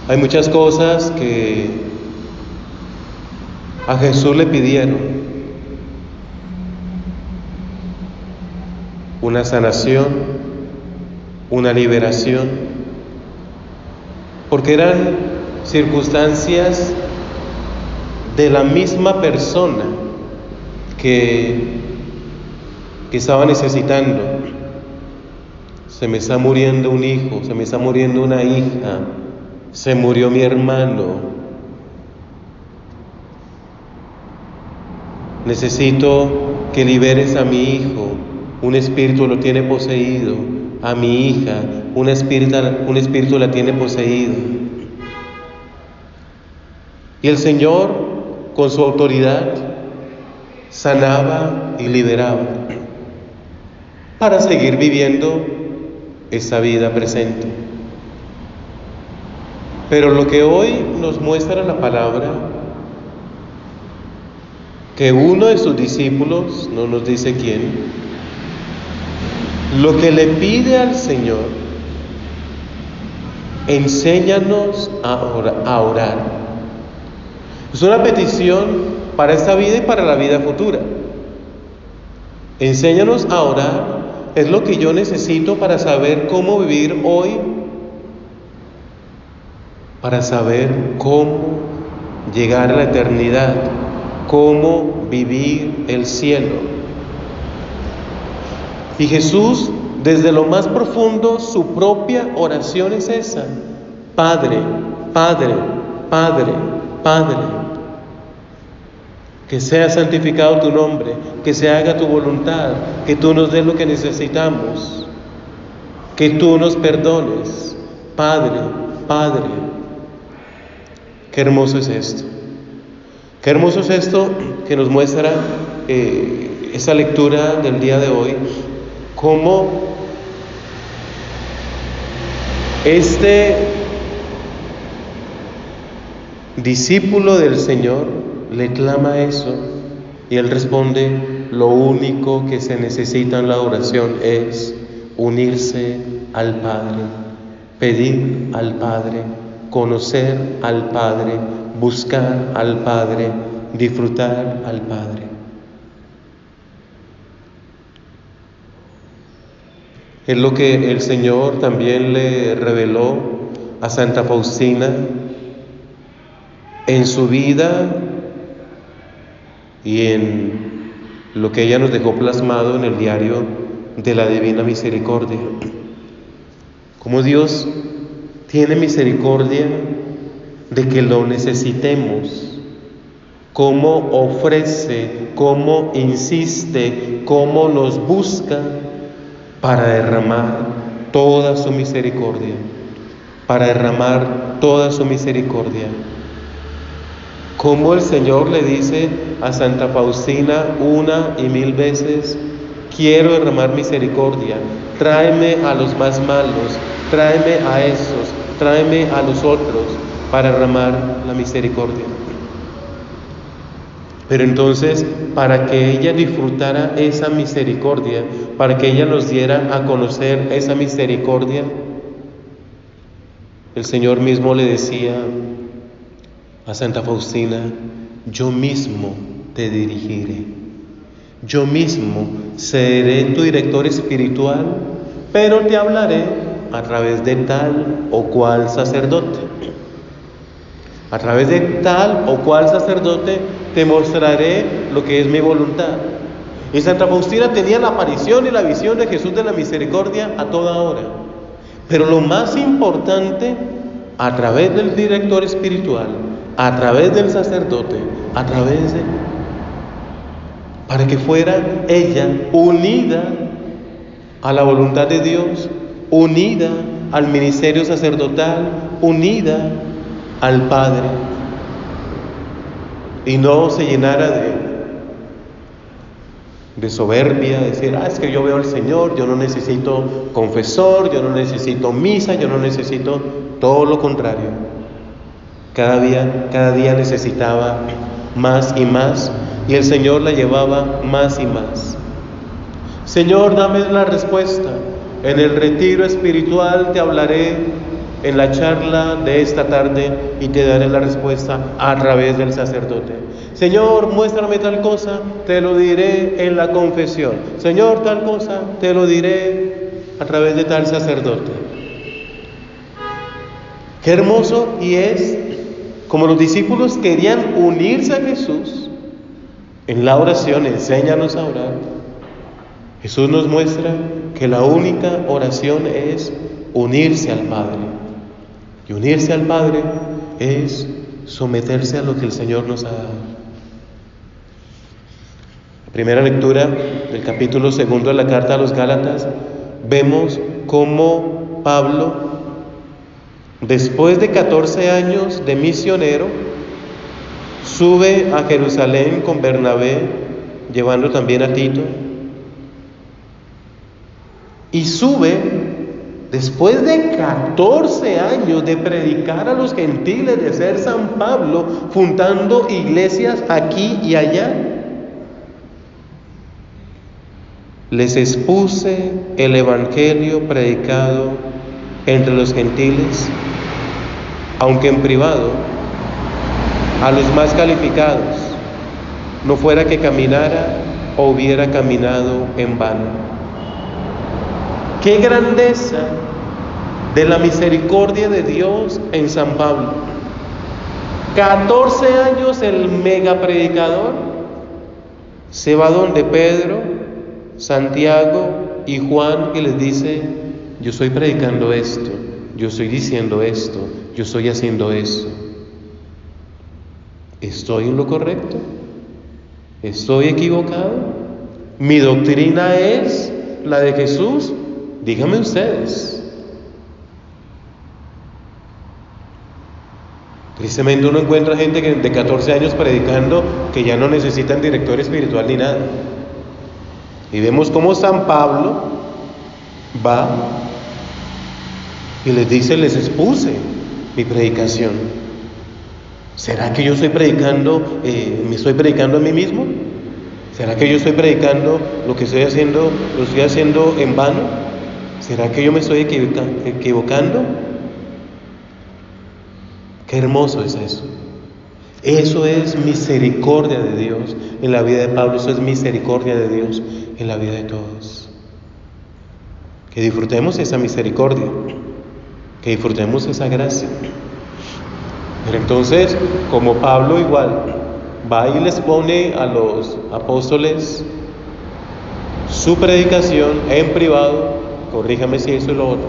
Hay muchas cosas que a Jesús le pidieron: una sanación, una liberación, porque eran circunstancias de la misma persona que estaba necesitando. Se me está muriendo un hijo, se me está muriendo una hija, se murió mi hermano. Necesito que liberes a mi hijo, un espíritu lo tiene poseído, a mi hija, un espíritu la tiene poseído. Y el Señor, con su autoridad, sanaba y liberaba para seguir viviendo esta vida presente. Pero lo que hoy nos muestra la palabra, que uno de sus discípulos, no nos dice quién, lo que le pide al Señor: enséñanos a orar. Es una petición para esta vida y para la vida futura. Enséñanos a orar. Es lo que yo necesito para saber cómo vivir hoy, para saber cómo llegar a la eternidad, cómo vivir el cielo. Y Jesús, desde lo más profundo, su propia oración es esa: Padre, Padre, Padre, Padre, que sea santificado tu nombre, que se haga tu voluntad, que tú nos des lo que necesitamos, que tú nos perdones. Padre, Padre. Qué hermoso es esto. Qué hermoso es esto que nos muestra esta lectura del día de hoy, cómo este discípulo del Señor le clama eso y Él responde: lo único que se necesita en la oración es unirse al Padre, pedir al Padre, conocer al Padre, buscar al Padre, disfrutar al Padre. Es lo que el Señor también le reveló a Santa Faustina en su vida y en lo que ella nos dejó plasmado en el diario de la Divina Misericordia. Como Dios tiene misericordia de que lo necesitemos, cómo ofrece, cómo insiste, cómo nos busca para derramar toda su misericordia, para derramar toda su misericordia. Como el Señor le dice a Santa Faustina una y mil veces: quiero derramar misericordia, tráeme a los más malos, tráeme a esos, tráeme a los otros, para derramar la misericordia. Pero entonces, para que ella disfrutara esa misericordia, para que ella nos diera a conocer esa misericordia, el Señor mismo le decía a Santa Faustina: yo mismo te dirigiré, yo mismo seré tu director espiritual, pero te hablaré a través de tal o cual sacerdote. A través de tal o cual sacerdote te mostraré lo que es mi voluntad. Y Santa Faustina tenía la aparición y la visión de Jesús de la misericordia a toda hora. Pero lo más importante, a través del director espiritual, a través del sacerdote, a través de... para que fuera ella unida a la voluntad de Dios, unida al ministerio sacerdotal, unida al Padre, y no se llenara de soberbia, de decir: es que yo veo al Señor, yo no necesito confesor, yo no necesito misa, yo no necesito... Todo lo contrario. Cada día necesitaba más y más, y el Señor la llevaba más y más. Señor, dame la respuesta. En el retiro espiritual te hablaré en la charla de esta tarde y te daré la respuesta a través del sacerdote. Señor, muéstrame tal cosa, te lo diré en la confesión. Señor, tal cosa, te lo diré a través de tal sacerdote. Qué hermoso, y es como los discípulos querían unirse a Jesús en la oración. Enséñanos a orar. Jesús nos muestra que la única oración es unirse al Padre. Y unirse al Padre es someterse a lo que el Señor nos ha dado. La primera lectura del capítulo 2 de la carta a los Gálatas, vemos cómo Pablo, después de 14 años de misionero, sube a Jerusalén con Bernabé, llevando también a Tito, y sube después de 14 años de predicar a los gentiles, de ser San Pablo, fundando iglesias aquí y allá. Les expuse el evangelio predicado entre los gentiles, aunque en privado, a los más calificados, no fuera que caminara o hubiera caminado en vano. ¡Qué grandeza de la misericordia de Dios en San Pablo! 14 años el mega predicador se va donde Pedro, Santiago y Juan y les dice: yo estoy predicando esto, yo estoy diciendo esto, yo estoy haciendo esto. ¿Estoy en lo correcto? ¿Estoy equivocado? ¿Mi doctrina es la de Jesús? Díganme ustedes. Tristemente uno encuentra gente que de 14 años predicando que ya no necesitan director espiritual ni nada. Y vemos cómo San Pablo va y les dice: les expuse mi predicación. ¿Será que yo estoy predicando, me estoy predicando a mí mismo? ¿Será que yo estoy predicando lo que estoy haciendo, lo estoy haciendo en vano? ¿Será que yo me estoy equivocando? Qué hermoso es eso. Eso es misericordia de Dios en la vida de Pablo. Eso es misericordia de Dios en la vida de todos. Que disfrutemos esa misericordia, que disfrutemos esa gracia. Pero entonces, como Pablo igual va y les pone a los apóstoles su predicación en privado, corríjame si eso es lo otro,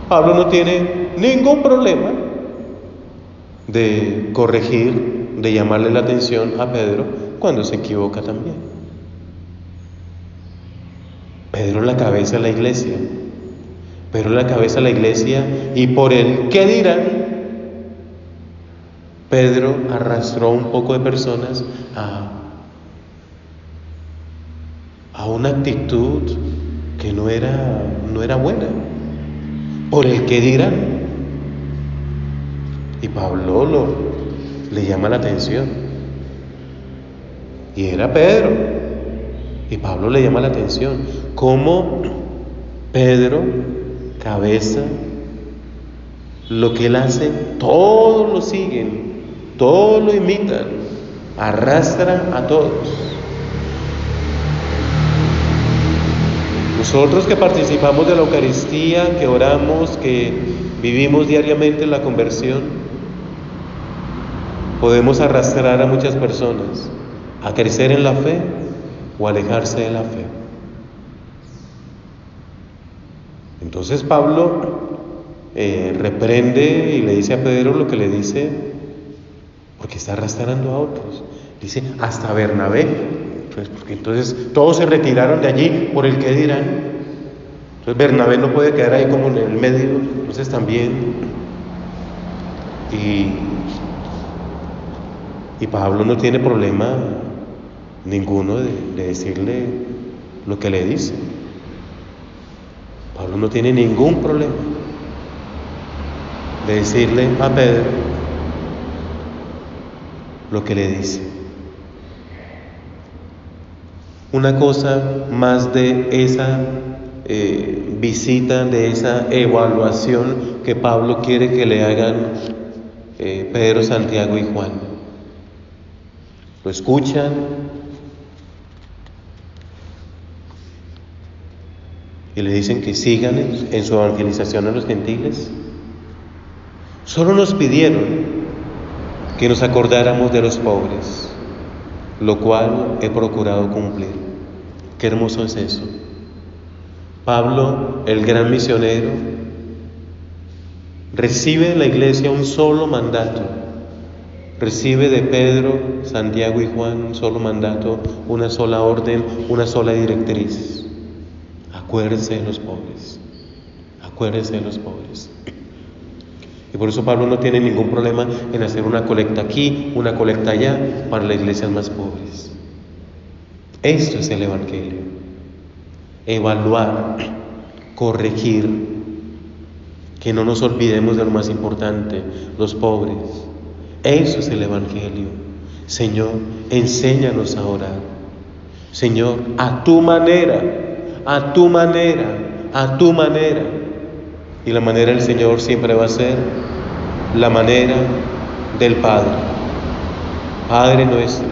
Pablo no tiene ningún problema de corregir, de llamarle la atención a Pedro cuando se equivoca también. Pedro es la cabeza de la iglesia. Pedro es la cabeza de la iglesia, y por el qué dirán, Pedro arrastró un poco de personas a una actitud que no era buena, por el qué dirán. Y Pablo le llama la atención, y era Pedro, y Pablo le llama la atención, cómo Pedro, cabeza, lo que él hace, todos lo siguen, todos lo imitan, arrastra a todos. Nosotros que participamos de la Eucaristía, que oramos, que vivimos diariamente la conversión, podemos arrastrar a muchas personas a crecer en la fe o alejarse de la fe. Entonces Pablo reprende y le dice a Pedro lo que le dice, porque está arrastrando a otros. Dice, hasta Bernabé. Pues porque entonces todos se retiraron de allí por el que dirán. Entonces Bernabé no puede quedar ahí como en el medio. Entonces también. Y Pablo no tiene problema ninguno de decirle lo que le dice. Pablo no tiene ningún problema de decirle a Pedro lo que le dice. Una cosa más de esa visita, de esa evaluación que Pablo quiere que le hagan Pedro, Santiago y Juan. Lo escuchan y le dicen que sigan en su evangelización a los gentiles. Solo nos pidieron que nos acordáramos de los pobres, lo cual he procurado cumplir. Qué hermoso es eso. Pablo, el gran misionero, recibe en la iglesia un solo mandato. Recibe de Pedro, Santiago y Juan un solo mandato, una sola orden, una sola directriz. Acuérdense de los pobres. Acuérdense de los pobres. Y por eso Pablo no tiene ningún problema en hacer una colecta aquí, una colecta allá, para las iglesias más pobres. Esto es el Evangelio. Evaluar, corregir, que no nos olvidemos de lo más importante, los pobres. Eso es el Evangelio. Señor, enséñanos a orar. Señor, a tu manera, a tu manera, a tu manera. Y la manera del Señor siempre va a ser la manera del Padre. Padre nuestro,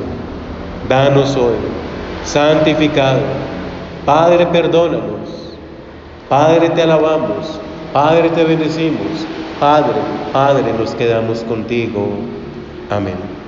danos hoy, santificado. Padre, perdónanos. Padre, te alabamos. Padre, te bendecimos. Padre, Padre, nos quedamos contigo. Amén.